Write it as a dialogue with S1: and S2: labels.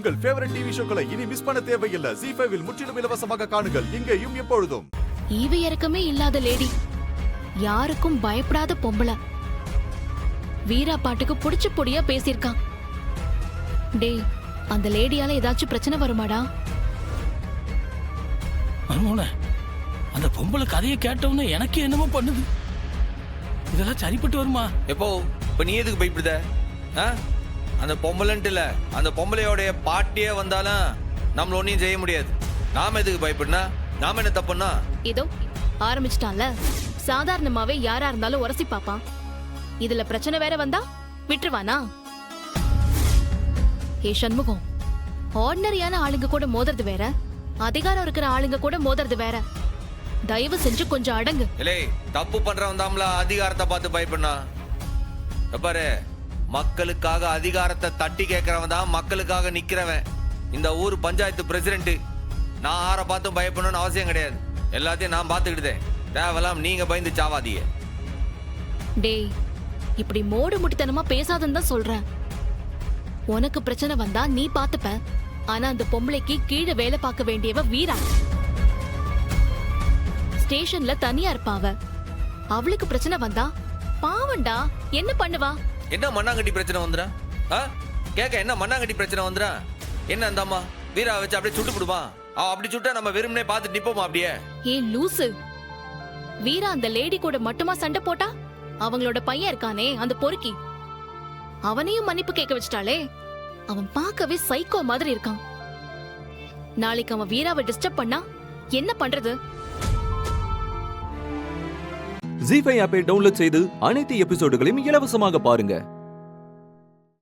S1: உங்கள் favourite TV ஷோக்களை இனி miss பண்ண தேவையில்லை. ZEE5 இல் முற்றிலும் இலவசமாக காணுங்கள். இங்கேயும் எப்பொழுதும்.
S2: ஈவு இறக்கமே இல்லாத லேடி, யாருக்கும் பயப்படாத பொம்பளை. வீரா பாட்டுக்கு புடிச்சு பொடியா பேசியிருக்கான். டேய், அந்த லேடியால ஏதாச்சும் பிரச்சனை வருமாடா?
S3: அந்த பொம்பளை கதையை கேட்டவன எனக்கு என்னமோ பண்ணுது. இதெல்லாம் சரிப்பட்டு வருமா?
S4: எப்போ இப்ப நீ எதுக்கு பயப்படுத? அந்த பொம்பளைன்ட்டு இல்ல, அந்த பொம்பளையோடைய பாட்டியே வந்தாலும் நம்மள ஒன்னையும் செய்ய முடியாது. நாம எதுக்கு பயப்படனா? நாம என்ன தப்புன்னா?
S2: இதோ ஆரம்பிச்சிட்டான்ல. சாதாரணமாவே யாரா இருந்தாலும் உரசி பாப்பான். இதுல பிரச்சனை வேற வந்தா விட்டுருவானா? ஏ சண்முகம், ஆர்டினரியான ஆளுங்க கூட மோதுறது வேற, அதிகாரம் இருக்கிற ஆளுங்க கூட மோதுறது வேற. தயவு செஞ்சு கொஞ்சம் அடங்கு.
S4: இல்லை, தப்பு பண்றவன் தாம்ல அதிகாரத்தை பார்த்து பயப்படனா. பாரு, மக்களுக்காக அதிகாரத்தை தட்டி கேட்கறவன் தான் மக்களுக்காக நிக்கிறவன். இந்த ஊர் பஞ்சாயத்து பிரசிடென்ட். நான் ஆற பார்த்தும் பயப்படணும்னு அவசியம் கிடையாது. எல்லாத்தையும் நான் பார்த்துக்கிட்டேன். தேவலாம் நீங்க பயந்து சாவாதீங்க.
S2: டேய், இப்படி மோடு முட்டித்தனமா பேசாதன்னு தான் சொல்றேன். உனக்கு பிரச்சனை வந்தா நீ பாத்துப்ப. ஆனா அந்த பொம்பளைக்கு கீழே வேலை பார்க்க வேண்டியவ வீரா. ஸ்டேஷன்ல தனியா இருப்பாவ. அவளுக்கு பிரச்சனை வந்தா பாவண்டா, என்ன பண்ணுவா?
S4: என்ன மண்ணாங்கட்டி பிரச்சனை வந்துடா? கேட்க என்ன மண்ணாங்கட்டி பிரச்சனை வந்துடா? என்ன அந்தாமா வீரா வச்சு அப்படியே சுட்டு விடுமா? அப்படி சுட்டா நம்ம வெறுமனே பார்த்து நிப்போமா அப்படியே?
S2: ஏ லூசு, வீரா அந்த லேடி கூட மட்டுமா சண்டை போட்டா? அவங்களோட பையன் இருக்கானே அந்த பொறுக்கி, அவனையும் மன்னிப்பு கேட்க வச்சிட்டாளே. அவன் பார்க்கவே சைக்கோ மாதிரி இருக்கான். நாளைக்கு அவன் வீராவை டிஸ்டர்ப் பண்ணா என்ன பண்றது?
S5: ZEE5 ஆப்பை டவுன்லோட் செய்து அனைத்து எபிசோடுகளையும் இலவசமாக பாருங்க.